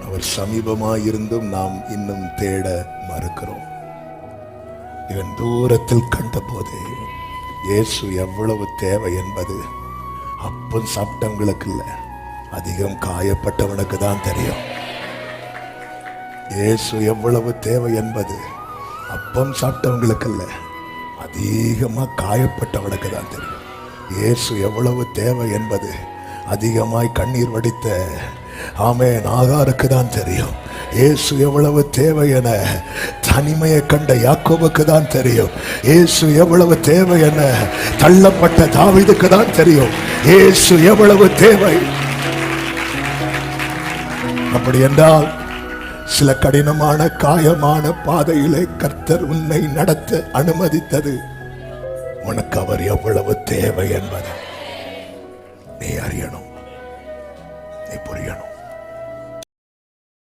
அவர் சமீபமாயிருந்தும் நாம் இன்னும் தேட மறுக்கிறோம். இவன் தூரத்தில் கண்டபோது இயேசு எவ்வளவு தேவை என்பது அப்பம் சாப்பிட்டவங்களுக்கு இல்லை, அதிகம் காயப்பட்டவனுக்கு தான் தெரியும். இயேசு எவ்வளவு தேவை என்பது அப்பம் சாப்பிட்டவங்களுக்கு இல்லை, அதிகமா காயப்பட்டவனுக்கு தான் தெரியும். இயேசு எவ்வளவு தேவை என்பது அதிகமாய் கண்ணீர் வடித்த ஆமென் ஆகாருக்கு தான் தெரியும். இயேசு எவ்வளவு தேவை என தனிமையை கண்ட யாக்கோபுக்கு தான் தெரியும். இயேசு எவ்வளவு தேவை என தள்ளப்பட்ட தாவீதுக்கு தான் தெரியும். இயேசு எவ்வளவு தேவை. அப்படி என்றால் சில கடினமான காயமான பாதையிலே கர்த்தர் உன்னை நடத்த அனுமதித்தது உனக்கு அவர் எவ்வளவு தேவை என்பதை நீ அறியணும், நீ புரியணும்.